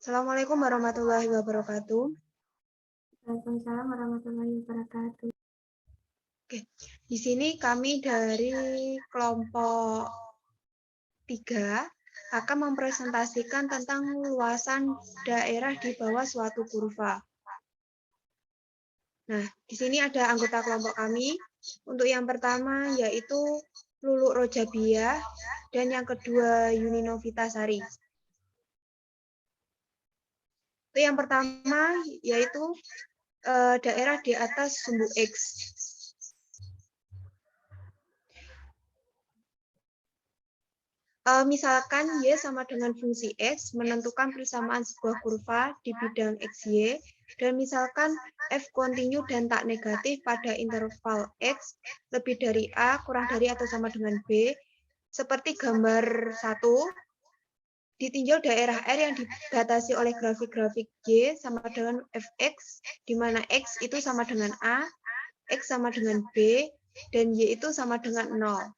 Assalamualaikum warahmatullahi wabarakatuh. Waalaikumsalam warahmatullahi wabarakatuh. Oke, di sini kami dari kelompok 3 akan mempresentasikan tentang luasan daerah di bawah suatu kurva. Nah, di sini ada anggota kelompok kami. Untuk yang pertama yaitu Lulu Rojabia dan yang kedua Yuni Novitasari. Itu yang pertama yaitu daerah di atas sumbu X. Misalkan Y sama dengan fungsi X menentukan persamaan sebuah kurva di bidang XY, dan misalkan F kontinu dan tak negatif pada interval X lebih dari A, kurang dari atau sama dengan B, seperti gambar 1, ditinjau daerah R yang dibatasi oleh grafik-grafik Y sama dengan Fx, di mana X itu sama dengan A, X sama dengan B, dan Y itu sama dengan 0.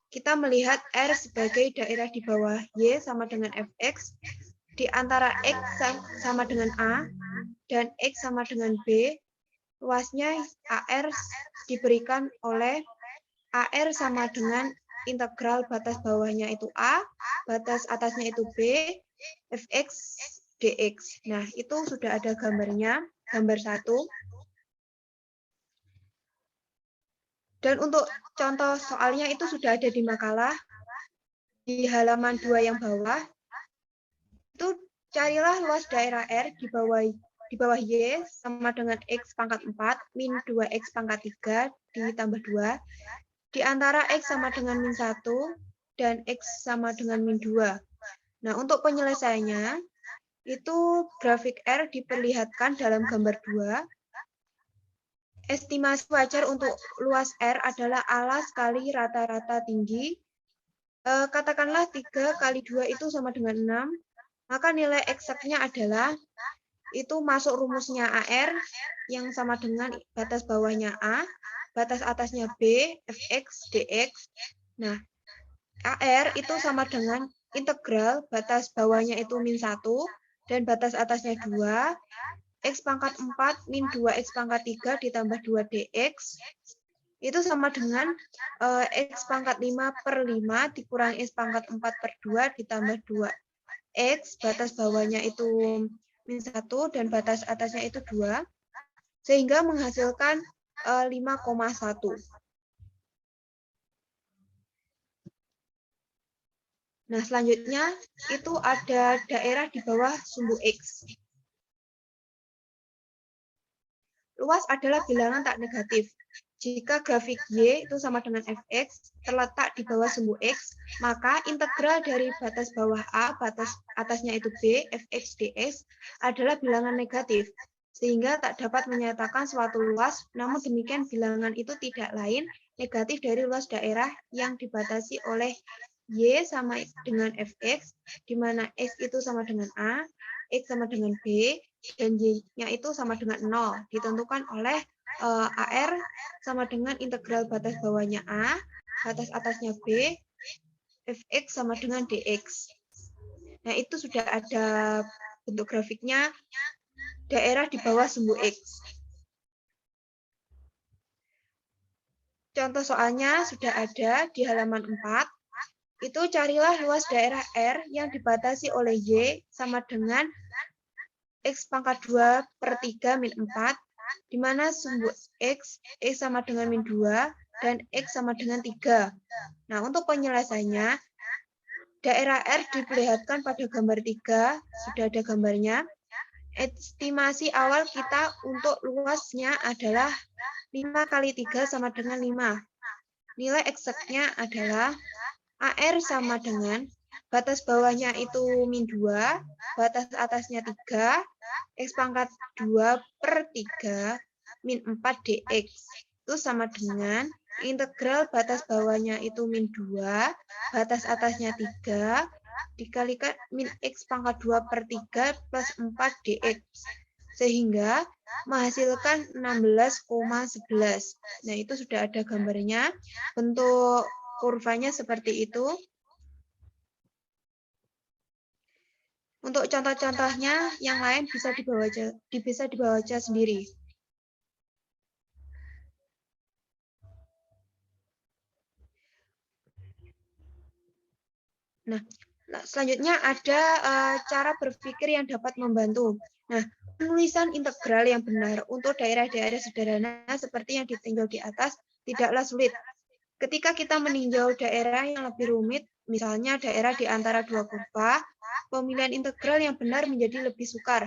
Kita melihat R sebagai daerah di bawah Y sama dengan Fx, di antara X sama dengan A, dan X sama dengan B, luasnya AR diberikan oleh AR sama dengan integral batas bawahnya itu A, batas atasnya itu B, Fx dx. Nah, itu sudah ada gambarnya, gambar 1. Dan untuk contoh soalnya itu sudah ada di makalah, di halaman 2 yang bawah. Itu carilah luas daerah R di bawah Y sama dengan X pangkat 4 min 2X pangkat 3 ditambah 2, di antara X sama dengan min 1 dan X sama dengan min 2. Nah, untuk penyelesaiannya, itu grafik R diperlihatkan dalam gambar 2. Estimasi wajar untuk luas R adalah alas kali rata-rata tinggi. Katakanlah 3 kali 2 itu sama dengan 6. Maka nilai eksaknya adalah, itu masuk rumusnya AR yang sama dengan batas bawahnya A, batas atasnya B, Fx dx. Nah, AR itu sama dengan integral batas bawahnya itu min 1 dan batas atasnya 2, X pangkat 4 min 2X pangkat 3 ditambah 2 dx, itu sama dengan X pangkat 5 per 5 dikurangi X pangkat 4 per 2 ditambah 2X, batas bawahnya itu min 1 dan batas atasnya itu 2, sehingga menghasilkan 5,1. Nah, selanjutnya itu ada daerah di bawah sumbu X. Luas adalah bilangan tak negatif. Jika grafik Y itu sama dengan Fx terletak di bawah sumbu X, maka integral dari batas bawah A, batas atasnya itu B, Fx dx adalah bilangan negatif, sehingga tak dapat menyatakan suatu luas, namun demikian bilangan itu tidak lain negatif dari luas daerah yang dibatasi oleh Y sama dengan Fx, di mana X itu sama dengan A, X sama dengan B, dan Y-nya itu sama dengan 0, ditentukan oleh AR sama dengan integral batas bawahnya A, batas atasnya B, Fx sama dengan dx. Nah, itu sudah ada bentuk grafiknya daerah di bawah sumbu X. Contoh soalnya sudah ada di halaman 4. Itu carilah luas daerah R yang dibatasi oleh Y sama dengan X pangkat 2 per 3 min 4, di mana sumbu X sama dengan min 2, dan X sama dengan 3. Nah, untuk penyelesaiannya, daerah R diperlihatkan pada gambar 3, sudah ada gambarnya. Estimasi awal kita untuk luasnya adalah 5 kali 3 sama dengan 5. Nilai eksaknya adalah AR sama dengan batas bawahnya itu min 2, batas atasnya 3, X pangkat 2 per 3, min 4 dx. Itu sama dengan integral batas bawahnya itu min 2, batas atasnya 3, dikalikan min X pangkat 2 per 3 plus 4 dx. Sehingga menghasilkan 16,11. Nah, itu sudah ada gambarnya. Bentuk kurvanya seperti itu. Untuk contoh-contohnya yang lain bisa dibaca sendiri. Nah, selanjutnya ada cara berpikir yang dapat membantu. Nah, penulisan integral yang benar untuk daerah-daerah sederhana seperti yang ditinjau di atas tidaklah sulit. Ketika kita meninjau daerah yang lebih rumit, misalnya daerah di antara dua kurva, pemilihan integral yang benar menjadi lebih sukar.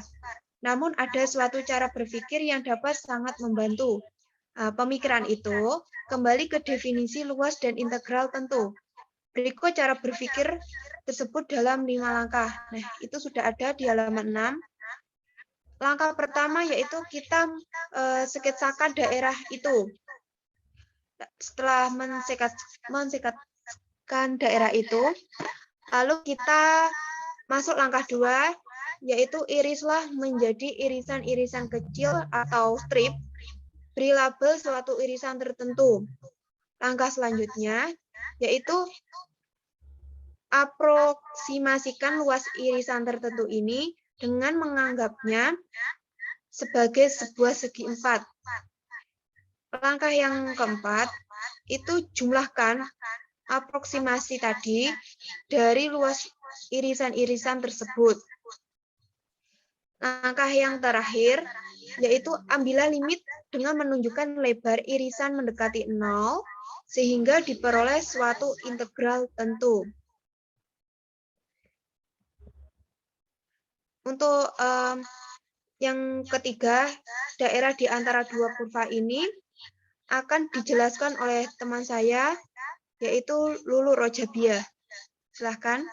Namun ada suatu cara berpikir yang dapat sangat membantu. Pemikiran itu kembali ke definisi luas dan integral tentu. Berikut cara berpikir tersebut dalam 5 langkah. Nah, itu sudah ada di halaman 6. Langkah pertama yaitu kita sketsakan daerah itu. Setelah mensekatkan daerah itu, lalu kita masuk langkah 2, yaitu irislah menjadi irisan-irisan kecil atau strip. Beri label suatu irisan tertentu. Langkah selanjutnya yaitu aproksimasikan luas irisan tertentu ini dengan menganggapnya sebagai sebuah segi 4. Langkah yang keempat, itu jumlahkan aproksimasi tadi dari luas irisan-irisan tersebut. Langkah yang terakhir, yaitu ambillah limit dengan menunjukkan lebar irisan mendekati 0, sehingga diperoleh suatu integral tentu. Untuk yang ketiga, daerah di antara dua kurva ini akan dijelaskan oleh teman saya, yaitu Lulu Rojabia. Silahkan.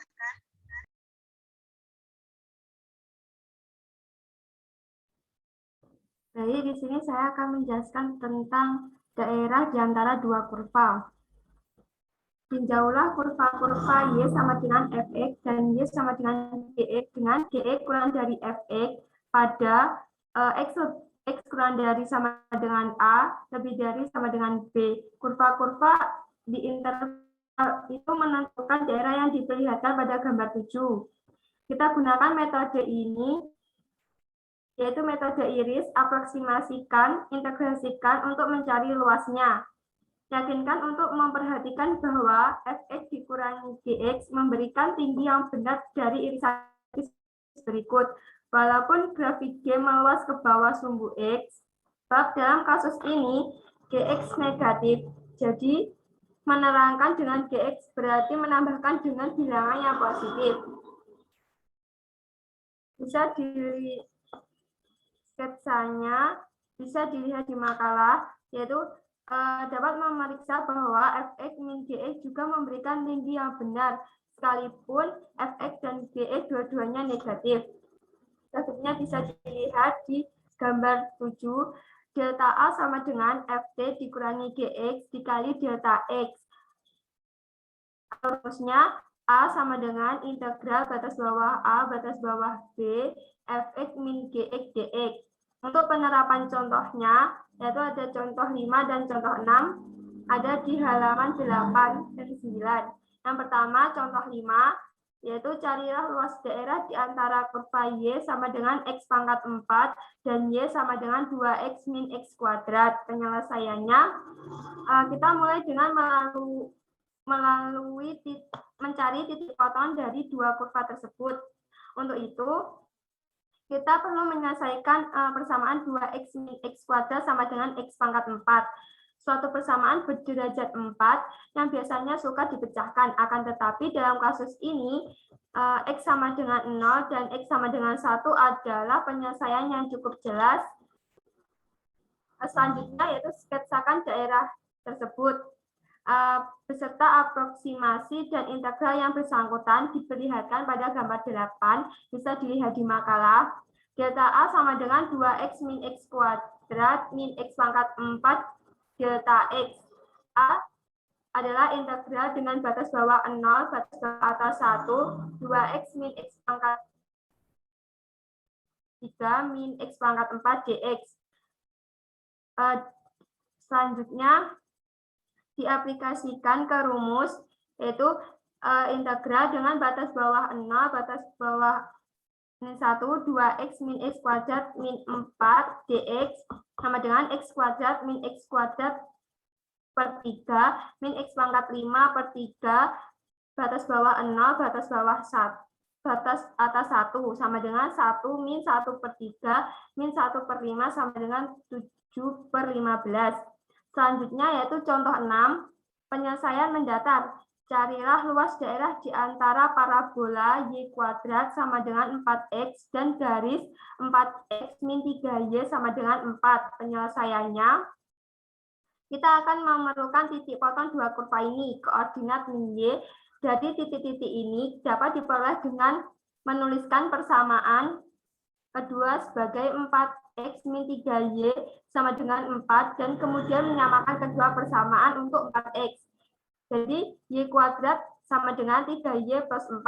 Baik, di sini saya akan menjelaskan tentang daerah di antara dua kurva. Tinjaulah kurva-kurva Y sama dengan Fx dan Y sama dengan Gx dengan Gx kurang dari Fx pada X kurang dari sama dengan A lebih dari sama dengan B. Kurva-kurva di interval itu menentukan daerah yang diperlihatkan pada gambar 7. Kita gunakan metode ini, yaitu metode iris, aproksimasikan, integrasikan untuk mencari luasnya. Yakinkan untuk memperhatikan bahwa Fx dikurangi Gx memberikan tinggi yang benar dari irisan berikut. Walaupun grafik G meluas ke bawah sumbu X, sebab dalam kasus ini Gx negatif. Jadi menerangkan dengan Gx berarti menambahkan dengan bilangan yang positif. Bisa di sketsanya, bisa dilihat di makalah, yaitu dapat memeriksa bahwa Fx min Gx juga memberikan tinggi yang benar, sekalipun Fx dan Gx dua-duanya negatif. Grafiknya bisa dilihat di gambar 7, delta A sama dengan Ft dikurangi Gx dikali delta X. Rumusnya A sama dengan integral batas bawah A batas bawah B Fx min Gx dx. Untuk penerapan contohnya, yaitu ada contoh 5 dan contoh 6, ada di halaman 8 dan 9. Yang pertama, contoh 5, yaitu carilah luas daerah di antara kurva Y sama dengan X pangkat 4 dan Y sama dengan 2X min X kuadrat. Penyelesaiannya, kita mulai dengan mencari titik potongan dari dua kurva tersebut. Untuk itu, kita perlu menyelesaikan persamaan 2x min x kuadrat sama dengan x pangkat 4. Suatu persamaan berderajat 4 yang biasanya suka dipecahkan. Akan tetapi dalam kasus ini, x sama dengan 0 dan x sama dengan 1 adalah penyelesaian yang cukup jelas. Selanjutnya yaitu sketsakan daerah tersebut. Beserta aproksimasi dan integral yang bersangkutan diperlihatkan pada gambar 8, bisa dilihat di makalah. Delta A sama dengan 2x min x kuadrat min x pangkat 4 delta x. A adalah integral dengan batas bawah 0, batas bawah atas 1, 2x min x pangkat 3 min x pangkat 4 dx. Selanjutnya, diaplikasikan ke rumus, yaitu integral dengan batas bawah 0, batas bawah min 1, 2x min x kuadrat min 4 dx sama dengan x kuadrat min x kuadrat per 3 min x pangkat 5 per 3 batas bawah 0 batas bawah 1 batas atas 1 sama dengan 1 min 1 per 3 min 1 per 5 sama dengan 7 per 15. Selanjutnya yaitu contoh 6, penyelesaian mendatar. Carilah luas daerah di antara parabola y kuadrat sama dengan 4x dan garis 4x min 3y sama dengan 4. Penyelesaiannya, kita akan memerlukan titik potong dua kurva ini. Koordinat min y dari titik-titik ini dapat diperoleh dengan menuliskan persamaan kedua sebagai 4x min 3y sama dengan 4 dan kemudian menyamakan kedua persamaan untuk 4x. Jadi, y kuadrat sama dengan 3y plus 4.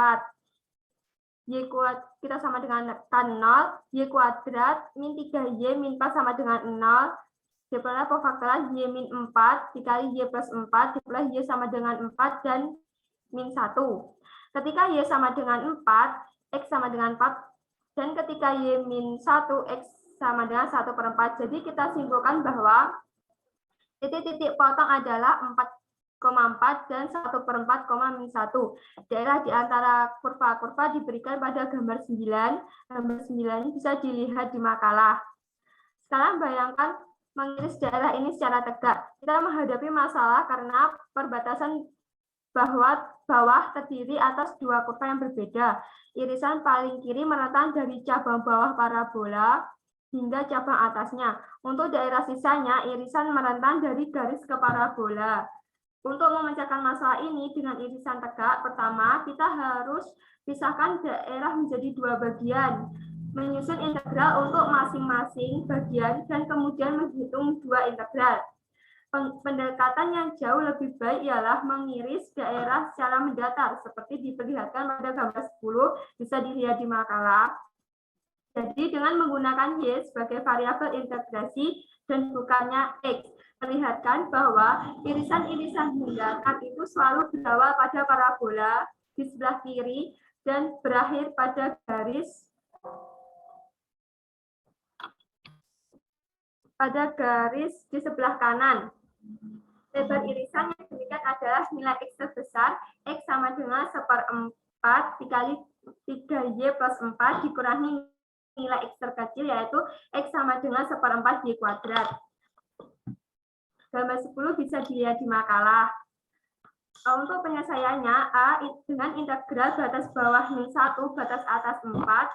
Kita sama dengan kan 0. Y kuadrat min 3y min 4 sama dengan 0. Diperoleh pemfaktoran y min 4 dikali y plus 4. Diperoleh y sama dengan 4 dan min 1. Ketika y sama dengan 4, x sama dengan 4. Dan ketika y min 1, x sama dengan 1 per 4. Jadi, kita simpulkan bahwa titik-titik potong adalah 4,4 dan 1 per 4, min 1. Daerah di antara kurva-kurva diberikan pada gambar 9. Gambar 9 bisa dilihat di makalah. Sekarang bayangkan mengiris daerah ini secara tegak. Kita menghadapi masalah karena perbatasan bawah terdiri atas dua kurva yang berbeda. Irisan paling kiri merentan dari cabang bawah parabola hingga cabang atasnya. Untuk daerah sisanya, irisan merentan dari garis ke parabola. Untuk memecahkan masalah ini dengan irisan tegak, pertama kita harus pisahkan daerah menjadi dua bagian, menyusun integral untuk masing-masing bagian, dan kemudian menghitung dua integral. Pendekatan yang jauh lebih baik ialah mengiris daerah secara mendatar, seperti diperlihatkan pada gambar 10, bisa dilihat di makalah. Jadi dengan menggunakan y sebagai variabel integrasi dan bukannya x, perlihatkan bahwa irisan-irisan mendatar itu selalu berawal pada parabola di sebelah kiri dan berakhir pada garis di sebelah kanan. Lebar irisan yang demikian adalah nilai x terbesar, x sama dengan 1/4 dikali 3y plus 4 dikurangi nilai x terkecil, yaitu x sama dengan 1/4 y kuadrat. Gambar 10 bisa dilihat di makalah. Untuk penyelesaiannya, A dengan integral batas bawah min 1 batas atas 4,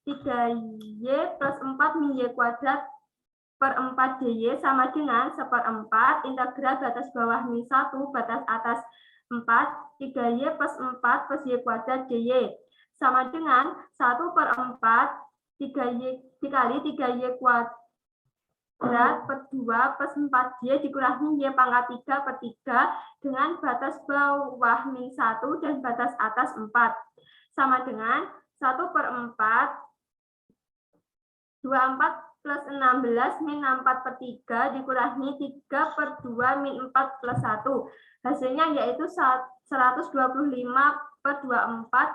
3y plus 4 min y kuadrat per 4 dy sama dengan 1/4 integral batas bawah min 1 batas atas 4, 3y plus 4 plus y kuadrat dy sama dengan 1/4 3y dikali 3y kuadrat per 2 plus 4y dikurangi y pangkat 3 per 3 dengan batas bawah min 1 dan batas atas 4 sama dengan 1/4 24 plus 16 min 4 per 3 dikurangi 3 per 2 min 4 plus 1. Hasilnya yaitu 125 per 24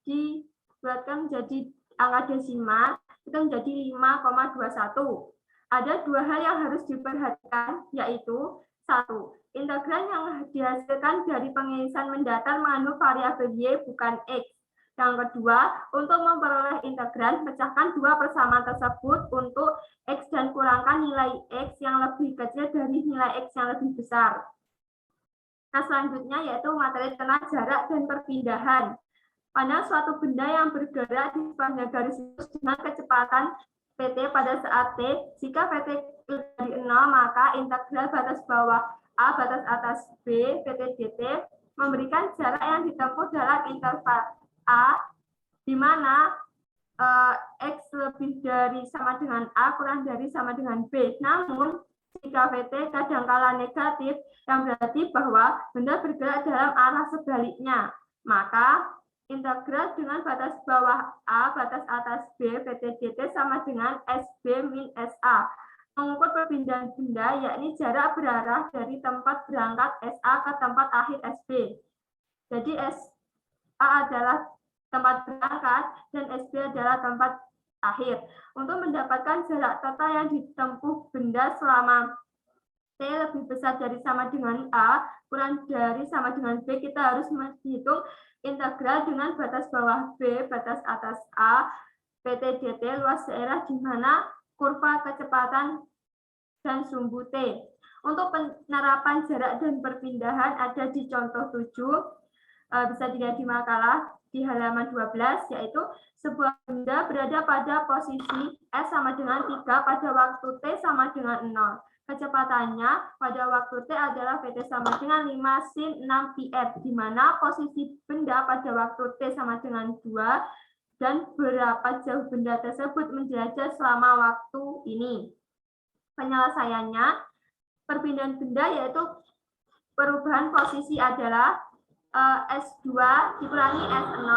dibuatkan menjadi angka desimal, itu menjadi 5,21. Ada dua hal yang harus diperhatikan, yaitu 1. Integral yang dihasilkan dari pengirisan mendatar mengandung variabel y bukan x. Yang kedua, untuk memperoleh integral, pecahkan dua persamaan tersebut untuk x dan kurangkan nilai x yang lebih kecil dari nilai x yang lebih besar. Nah, selanjutnya yaitu materi tentang jarak dan perpindahan. Pada suatu benda yang bergerak di sepanjang garis lurus dengan kecepatan pt pada saat t, jika pt dari 0, maka integral batas bawah a batas atas b pt dt memberikan jarak yang ditempuh dalam interval a, di mana x lebih dari sama dengan a kurang dari sama dengan b. Namun jika pt kadangkala negatif, yang berarti bahwa benda bergerak dalam arah sebaliknya, maka integral dengan batas bawah a batas atas b pt dt sama dengan sb min sa. Mengukur perpindahan benda yakni jarak berarah dari tempat berangkat sa ke tempat akhir sb. Jadi sa adalah tempat berangkat, dan SB adalah tempat akhir. Untuk mendapatkan jarak total yang ditempuh benda selama T lebih besar dari sama dengan A, kurang dari sama dengan B, kita harus menghitung integral dengan batas bawah B, batas atas A, PT dt luas daerah di mana kurva kecepatan dan sumbu T. Untuk penerapan jarak dan perpindahan ada di contoh 7, bisa dilihat di makalah di halaman 12, yaitu sebuah benda berada pada posisi S sama dengan 3 pada waktu T sama dengan 0. Kecepatannya pada waktu T adalah Vt sama dengan 5 sin 6 πr, di mana posisi benda pada waktu T sama dengan 2 dan berapa jauh benda tersebut menjelajah selama waktu ini. Penyelesaiannya, perpindahan benda yaitu perubahan posisi adalah S2 dikurangi S0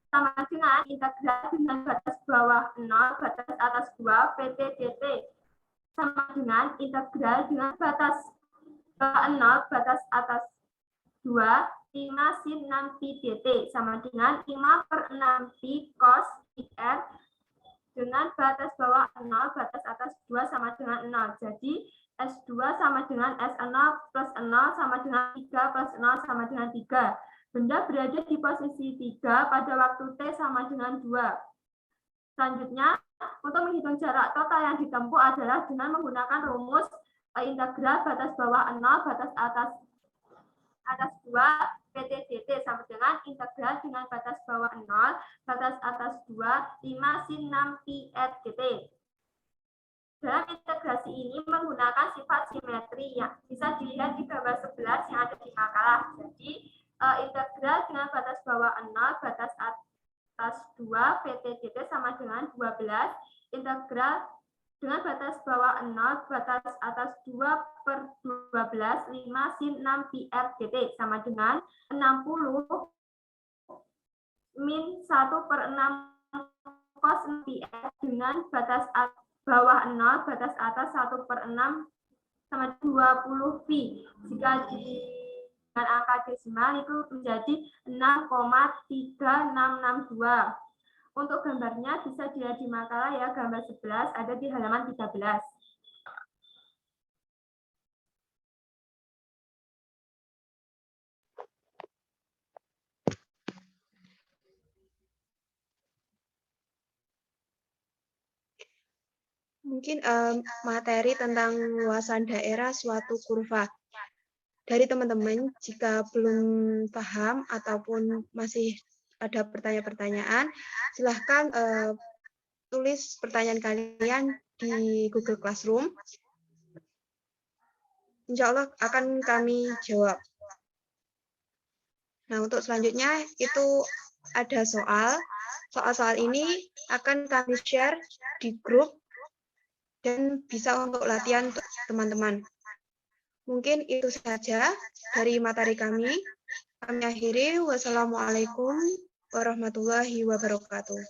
sama dengan integral dengan batas bawah 0 batas atas 2 Pt dt sama dengan integral dengan batas bawah 0 batas atas 2 5 sin 6 pi dt sama dengan 5/6 pi cos πr dengan batas bawah 0 batas atas 2 sama dengan 0. Jadi S2 sama dengan S0 plus 0 sama dengan 3 plus 0 sama dengan 3. Benda berada di posisi 3 pada waktu T sama dengan 2. Selanjutnya, untuk menghitung jarak total yang ditempuh adalah dengan menggunakan rumus integral batas bawah 0 batas atas 2 PT dt sama dengan integral dengan batas bawah 0 batas atas 2 5 sin 6 pi r dt. Dalam integrasi ini menggunakan sifat simetri yang bisa dilihat di gambar 11 yang ada di makalah. Jadi integral dengan batas bawah 0 batas atas 2 PT dt sama dengan 12, integral dengan batas bawah 0 batas atas 2/12 5 sin 6 pi r dt sama dengan 60 min 1/6 cos pi r dengan batas bawah 0 batas atas 1/6 sama 20 pi. Jika dengan angka desimal itu menjadi 6,3662. Untuk gambarnya bisa dilihat di makalah ya, gambar 11 ada di halaman 13. Mungkin materi tentang luasan daerah suatu kurva. Dari teman-teman, jika belum paham ataupun masih ada pertanyaan-pertanyaan, silahkan tulis pertanyaan kalian di Google Classroom. Insya Allah akan kami jawab. Nah, untuk selanjutnya itu ada soal. Soal-soal ini akan kami share di grup dan bisa untuk latihan untuk teman-teman. Mungkin itu saja dari materi kami. Kami akhiri. Wassalamualaikum warahmatullahi wabarakatuh.